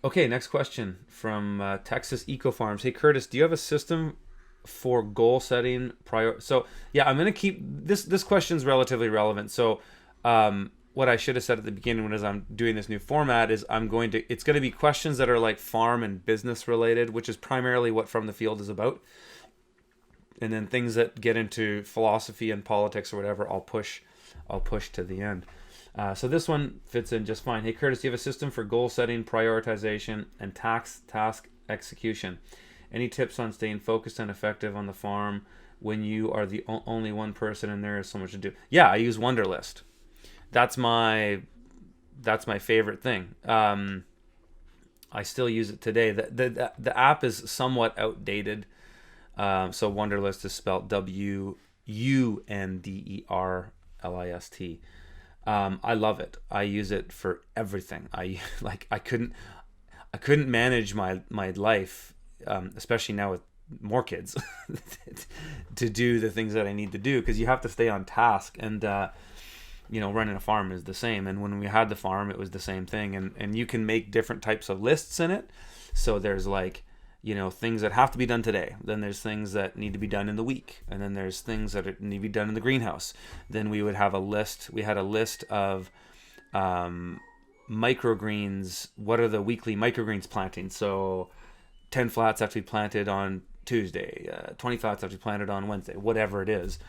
Okay, next question from Texas Eco Farms. Hey Curtis, do you have a system for goal setting prior? So yeah, I'm gonna keep this. This question's relatively relevant. So what I should have said at the beginning when as I'm doing this new format is it's going to be questions that are like farm and business related, which is primarily what From the Field is about. And then things that get into philosophy and politics or whatever, I'll push to the end. So this one fits in just fine. Hey Curtis, do you have a system for goal setting, prioritization, and task execution? Any tips on staying focused and effective on the farm when you are the only one person and there is so much to do? Yeah, I use Wunderlist. That's my that's my favorite thing. I still use it today. The app is somewhat outdated. So Wunderlist is spelled Wunderlist. I love it. I use it for everything. I couldn't manage my life, especially now with more kids, to do the things that I need to do because you have to stay on task. And running a farm is the same. And when we had the farm, it was the same thing. And you can make different types of lists in it. So there's like, things that have to be done today. Then there's things that need to be done in the week. And then there's things that need to be done in the greenhouse. Then we would have a list. We had a list of microgreens. What are the weekly microgreens planting? So 10 flats have to be planted on Tuesday. 20 flats have to be planted on Wednesday. Whatever it is,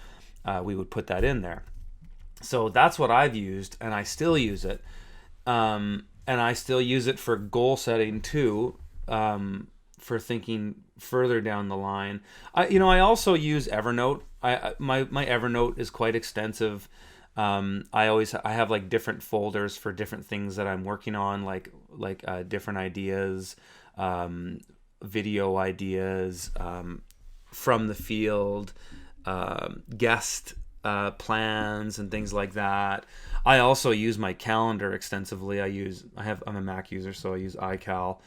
we would put that in there. So that's what I've used, and I still use it. And I still use it for goal setting too, for thinking further down the line. I also use Evernote. My Evernote is quite extensive. I have like different folders for different things that I'm working on, like different ideas, video ideas, from the field, guest plans and things like that. I also use my calendar extensively. I'm a Mac user, so I use iCal.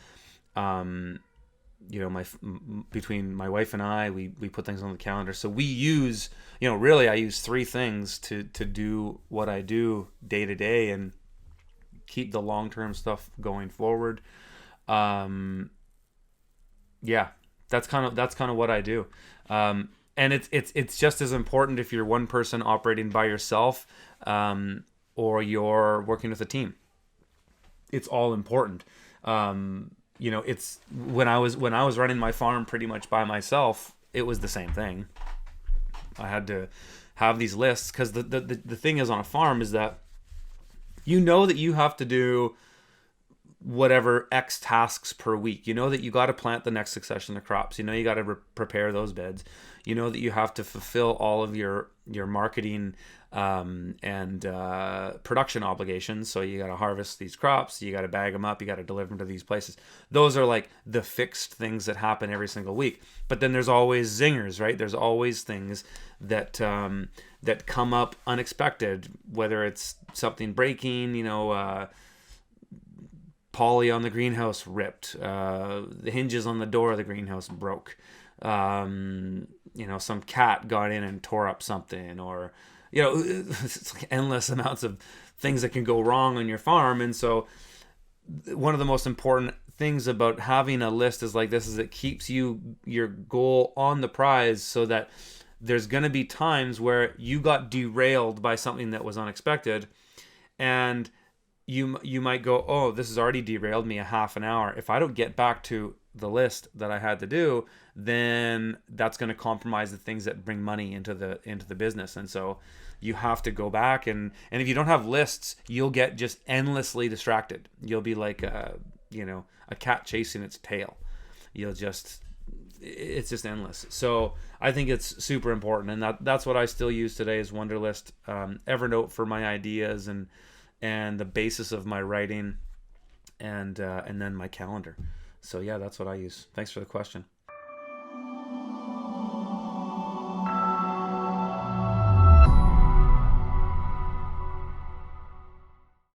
Between my wife and I, we put things on the calendar. So we use, really I use three things to do what I do day to day and keep the long-term stuff going forward. Yeah, that's kind of what I do. And it's just as important if you're one person operating by yourself, or you're working with a team. It's all important. It's when I was running my farm pretty much by myself, it was the same thing. I had to have these lists because the thing is on a farm is that that you have to do whatever X tasks per week. That you got to plant the next succession of crops. You got to prepare those beds. That you have to fulfill all of your marketing and production obligations. So you got to harvest these crops, you got to bag them up, you got to deliver them to these places. Those are like the fixed things that happen every single week. But then there's always zingers, right? There's always things that that come up unexpected, whether it's something breaking, poly on the greenhouse ripped, the hinges on the door of the greenhouse broke, some cat got in and tore up something, or it's like endless amounts of things that can go wrong on your farm. And so one of the most important things about having a list is like this is it keeps your goal on the prize, so that there's going to be times where you got derailed by something that was unexpected, and you might go, oh, this has already derailed me a half an hour. If I don't get back to the list that I had to do, then that's going to compromise the things that bring money into the business. And so you have to go back, and if you don't have lists, you'll get just endlessly distracted. You'll be like a cat chasing its tail. It's just endless. So I think it's super important, and that's what I still use today is Wunderlist, Evernote for my ideas and the basis of my writing, and then my calendar. So yeah, that's what I use. Thanks for the question.